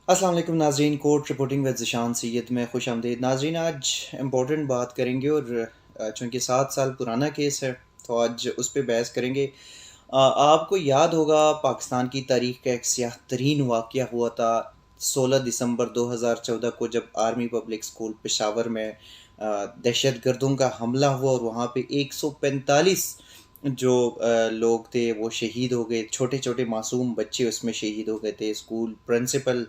السلام علیکم ناظرین، کورٹ رپورٹنگ وز ذیشان سید میں خوش آمدید۔ ناظرین، آج امپورٹنٹ بات کریں گے اور چونکہ 7 سال پرانا کیس ہے تو آج اس پہ بحث کریں گے۔ آپ کو یاد ہوگا پاکستان کی تاریخ کا ایک سیاہ ترین واقعہ ہوا تھا 16 دسمبر 2014 کو، جب آرمی پبلک اسکول پشاور میں دہشت گردوں کا حملہ ہوا اور وہاں پہ 145 جو لوگ تھے وہ شہید ہو گئے۔ چھوٹے چھوٹے معصوم بچے اس میں شہید ہو گئے تھے۔ اسکول پرنسپل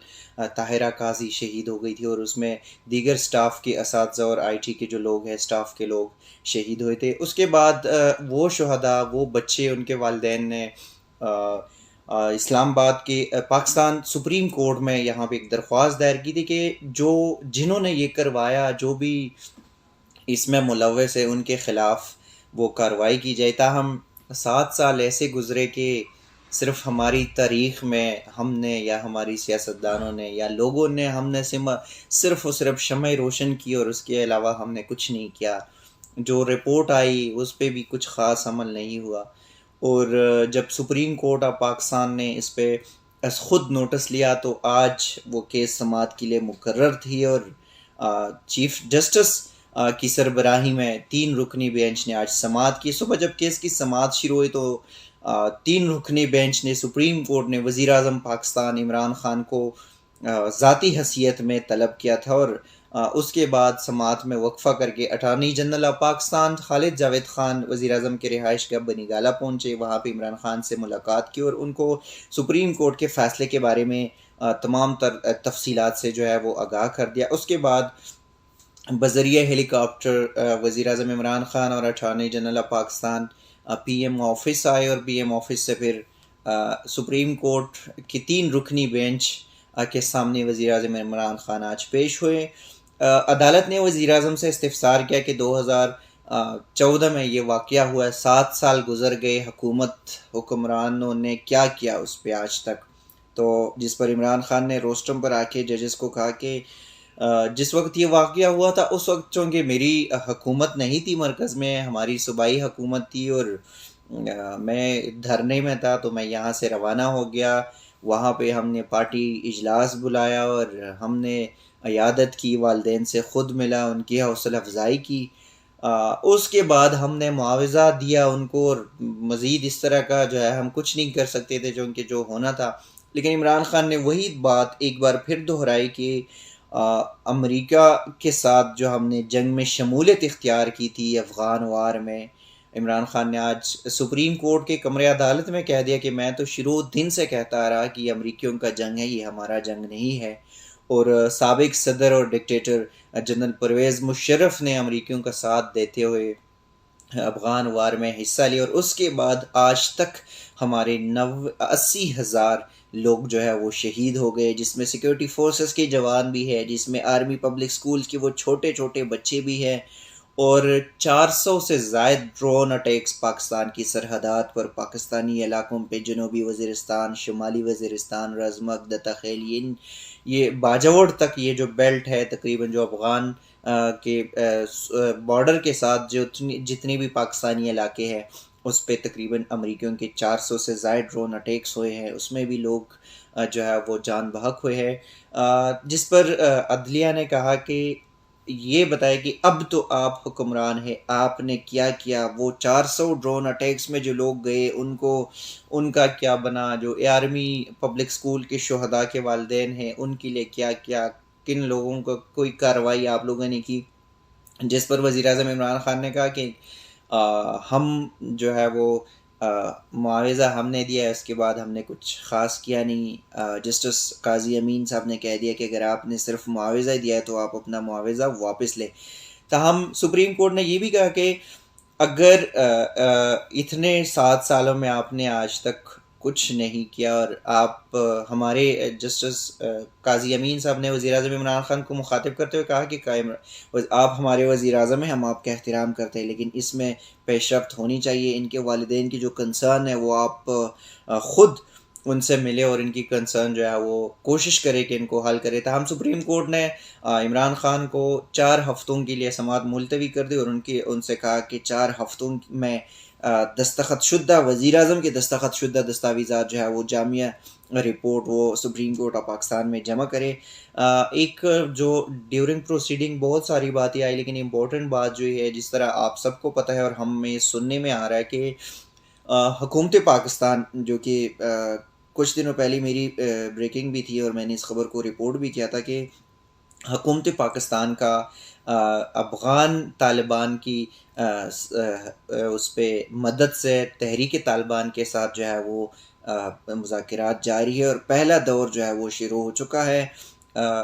طاہرہ قاضی شہید ہو گئی تھی اور اس میں دیگر سٹاف کے اساتذہ اور آئی ٹی کے جو لوگ ہیں سٹاف کے لوگ شہید ہوئے تھے۔ اس کے بعد وہ شہدا، وہ بچے، ان کے والدین نے اسلام آباد کے پاکستان سپریم کورٹ میں یہاں پہ ایک درخواست دائر کی تھی کہ جنہوں نے یہ کروایا، جو بھی اس میں ملوث ہے، ان کے خلاف وہ کارروائی کی جائے۔ تاہم 7 سال ایسے گزرے کہ صرف ہماری تاریخ میں ہم نے یا ہماری سیاستدانوں نے یا لوگوں نے ہم نے صرف اور صرف شمع روشن کی اور اس کے علاوہ ہم نے کچھ نہیں کیا۔ جو رپورٹ آئی اس پہ بھی کچھ خاص عمل نہیں ہوا، اور جب سپریم کورٹ آف پاکستان نے اس پہ خود نوٹس لیا تو آج وہ کیس سماعت کے لیے مقرر تھی، اور چیف جسٹس کی سربراہی میں 3 رکنی بینچ نے آج سماعت کی۔ صبح جب کیس کی سماعت شروع ہوئی تو 3 رکنی بینچ نے سپریم کورٹ نے وزیراعظم پاکستان عمران خان کو ذاتی حیثیت میں طلب کیا تھا، اور اس کے بعد سماعت میں وقفہ کر کے اٹارنی جنرل آف پاکستان خالد جاوید خان وزیراعظم کے رہائش گاہ بنی گالہ پہنچے۔ وہاں پہ عمران خان سے ملاقات کی اور ان کو سپریم کورٹ کے فیصلے کے بارے میں تمام تر تفصیلات سے جو ہے وہ آگاہ کر دیا۔ اس کے بعد بذریعہ ہیلی کاپٹر وزیراعظم عمران خان اور attorney general of Pakistan P M office آئے، اور پی ایم آفس سے پھر سپریم کورٹ کی 3 رکنی بینچ کے سامنے وزیراعظم عمران خان آج پیش ہوئے۔ عدالت نے وزیراعظم سے استفسار کیا کہ 2014 میں یہ واقعہ ہوا ہے، 7 سال گزر گئے، حکمرانوں نے کیا کیا اس پہ آج تک؟ تو جس پر عمران خان نے روسٹم پر آ کے ججز کو کہا کہ جس وقت یہ واقعہ ہوا تھا اس وقت چونکہ میری حکومت نہیں تھی مرکز میں، ہماری صوبائی حکومت تھی، اور میں دھرنے میں تھا تو میں یہاں سے روانہ ہو گیا۔ وہاں پہ ہم نے پارٹی اجلاس بلایا اور ہم نے عیادت کی، والدین سے خود ملا، ان کی حوصلہ افزائی کی۔ اس کے بعد ہم نے معاوضہ دیا ان کو، اور مزید اس طرح کا جو ہے ہم کچھ نہیں کر سکتے تھے چونکہ جو ہونا تھا۔ لیکن عمران خان نے وہی بات ایک بار پھر دہرائی کہ امریکہ کے ساتھ جو ہم نے جنگ میں شمولیت اختیار کی تھی افغان وار میں، عمران خان نے آج سپریم کورٹ کے کمرے عدالت میں کہہ دیا کہ میں تو شروع دن سے کہتا آ رہا کہ یہ امریکیوں کا جنگ ہے، یہ ہمارا جنگ نہیں ہے۔ اور سابق صدر اور ڈکٹیٹر جنرل پرویز مشرف نے امریکیوں کا ساتھ دیتے ہوئے افغان وار میں حصہ لیا، اور اس کے بعد آج تک ہمارے 80,000 لوگ جو ہے وہ شہید ہو گئے، جس میں سیکیورٹی فورسز کے جوان بھی ہے، جس میں آرمی پبلک سکول کے وہ چھوٹے چھوٹے بچے بھی ہیں، اور 400 سے زائد ڈرون اٹیکس پاکستان کی سرحدات پر، پاکستانی علاقوں پہ، جنوبی وزیرستان، شمالی وزیرستان، رزمک، دتاخیل، یہ باجوڑ تک یہ جو بیلٹ ہے تقریباً جو افغان کے بارڈر کے ساتھ جتنی بھی پاکستانی علاقے ہیں اس پہ تقریباً امریکیوں کے 400 سے زائد ڈرون اٹیکس ہوئے ہیں، اس میں بھی لوگ جو ہے وہ جان بحق ہوئے ہیں۔ جس پر عدلیہ نے کہا کہ یہ بتائے کہ اب تو آپ حکمران ہیں، آپ نے کیا کیا؟ وہ 400 ڈرون اٹیکس میں جو لوگ گئے ان کا کیا بنا؟ جو آرمی پبلک سکول کے شہداء کے والدین ہیں ان کے لیے کیا کیا؟ کن لوگوں کو کوئی کارروائی آپ لوگوں نے کی؟ جس پر وزیراعظم عمران خان نے کہا کہ ہم جو ہے وہ معاوضہ ہم نے دیا ہے، اس کے بعد ہم نے کچھ خاص کیا نہیں۔ جسٹس قاضی امین صاحب نے کہہ دیا کہ اگر آپ نے صرف معاوضہ دیا ہے تو آپ اپنا معاوضہ واپس لیں۔ تاہم سپریم کورٹ نے یہ بھی کہا کہ اگر اتنے 7 سالوں میں آپ نے آج تک کچھ نہیں کیا، اور آپ ہمارے جسٹس قاضی امین صاحب نے وزیراعظم عمران خان کو مخاطب کرتے ہوئے کہا کہ آپ ہمارے وزیر اعظم ہیں، ہم آپ کا احترام کرتے ہیں، لیکن اس میں پیش رفت ہونی چاہیے۔ ان کے والدین کی جو کنسرن ہے وہ آپ خود ان سے ملے اور ان کی کنسرن جو ہے وہ کوشش کرے کہ ان کو حل کرے۔ تاہم سپریم کورٹ نے عمران خان کو 4 ہفتوں کے لیے سماعت ملتوی کر دی، اور ان سے کہا کہ 4 ہفتوں میں دستخط شدہ وزیراعظم کے دستخط شدہ دستاویزات جو ہے وہ جامعہ رپورٹ وہ سپریم کورٹ آف پاکستان میں جمع کرے۔ ایک جو ڈیورنگ پروسیڈنگ بہت ساری باتیں آئی، لیکن امپورٹنٹ بات جو ہے، جس طرح آپ سب کو پتہ ہے اور ہمیں سننے میں آ رہا ہے کہ حکومت پاکستان، جو کہ کچھ دنوں پہلے میری بریکنگ بھی تھی اور میں نے اس خبر کو رپورٹ بھی کیا تھا کہ حکومت پاکستان کا افغان طالبان کی اس پہ مدد سے تحریک طالبان کے ساتھ جو ہے وہ مذاکرات جاری ہے، اور پہلا دور جو ہے وہ شروع ہو چکا ہے۔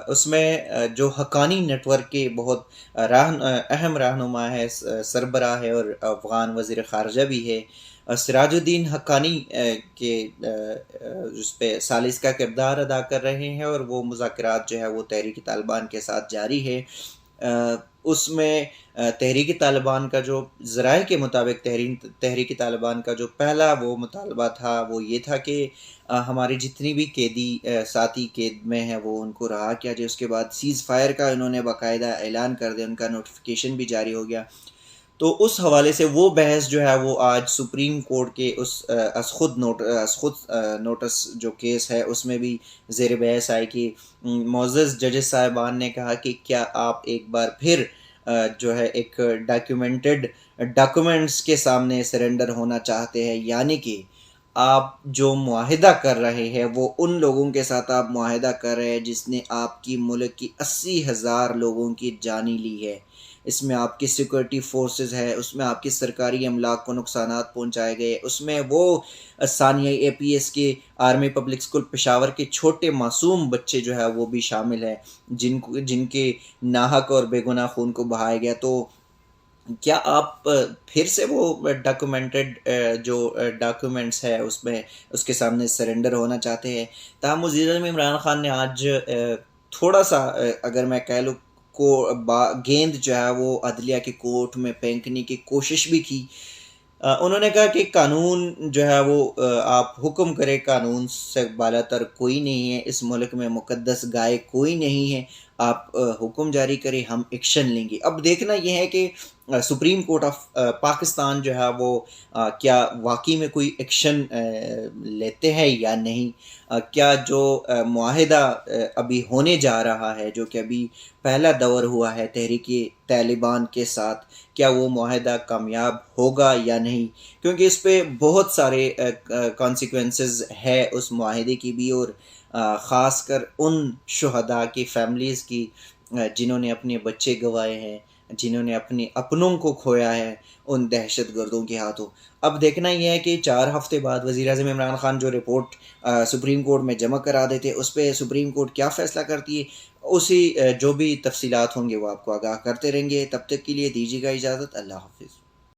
اس میں جو حقانی نیٹ ورک کے بہت اہم رہنما ہے، سربراہ ہے اور افغان وزیر خارجہ بھی ہے، سراج الدین حقانی کے اس پہ ثالث کا کردار ادا کر رہے ہیں، اور وہ مذاکرات جو ہے وہ تحریک طالبان کے ساتھ جاری ہے۔ اس میں تحریک طالبان کا جو ذرائع کے مطابق تحریک طالبان کا جو پہلا وہ مطالبہ تھا وہ یہ تھا کہ ہمارے جتنی بھی قیدی ساتھی قید میں ہیں وہ ان کو رہا کیا جائے۔ اس کے بعد سیز فائر کا انہوں نے باقاعدہ اعلان کر دیا، ان کا نوٹیفیکیشن بھی جاری ہو گیا۔ تو اس حوالے سے وہ بحث جو ہے وہ آج سپریم کورٹ کے اس از خود نوٹس جو کیس ہے اس میں بھی زیر بحث آئے کہ معزز ججز صاحبان نے کہا کہ کیا آپ ایک بار پھر جو ہے ایک ڈاکومنٹس کے سامنے سرنڈر ہونا چاہتے ہیں، یعنی کہ آپ جو معاہدہ کر رہے ہیں وہ ان لوگوں کے ساتھ آپ معاہدہ کر رہے ہیں جس نے آپ کی ملک کی 80,000 لوگوں کی جانی لی ہے۔ اس میں آپ کی سیکورٹی فورسز ہے، اس میں آپ کی سرکاری املاک کو نقصانات پہنچائے گئے، اس میں وہ ثانیہ APS کے آرمی پبلک اسکول پشاور کے چھوٹے معصوم بچے جو ہے وہ بھی شامل ہیں جن کے ناحق اور بے گناہ خون کو بہایا گیا۔ تو کیا آپ پھر سے وہ جو ڈاکومنٹس ہے اس کے سامنے سرنڈر ہونا چاہتے ہیں؟ تاہم وزیراعظم عمران خان نے آج تھوڑا سا اگر میں کہہ لوں کو گیند جو ہے وہ عدلیہ کے کورٹ میں پھینکنے کی کوشش بھی کی۔ انہوں نے کہا کہ قانون جو ہے وہ آپ حکم کرے، قانون سے بالا تر کوئی نہیں ہے، اس ملک میں مقدس گائے کوئی نہیں ہے، آپ حکم جاری کریں، ہم ایکشن لیں گے۔ اب دیکھنا یہ ہے کہ سپریم کورٹ آف پاکستان جو ہے وہ کیا واقعی میں کوئی ایکشن لیتے ہیں یا نہیں۔ کیا جو معاہدہ ابھی ہونے جا رہا ہے، جو کہ ابھی پہلا دور ہوا ہے تحریک طالبان کے ساتھ، کیا وہ معاہدہ کامیاب ہوگا یا نہیں، کیونکہ اس پہ بہت سارے کانسیکوینسز ہے اس معاہدے کی بھی، اور خاص کر ان شہدا کی فیملیز کی جنہوں نے اپنے بچے گنوائے ہیں، جنہوں نے اپنے اپنوں کو کھویا ہے ان دہشت گردوں کے ہاتھوں۔ اب دیکھنا یہ ہے کہ 4 ہفتے بعد وزیراعظم عمران خان جو رپورٹ سپریم کورٹ میں جمع کرا دیتے اس پہ سپریم کورٹ کیا فیصلہ کرتی ہے، اسی جو بھی تفصیلات ہوں گے وہ آپ کو آگاہ کرتے رہیں گے۔ تب تک کے لیے دیجیے گا اجازت، اللہ حافظ۔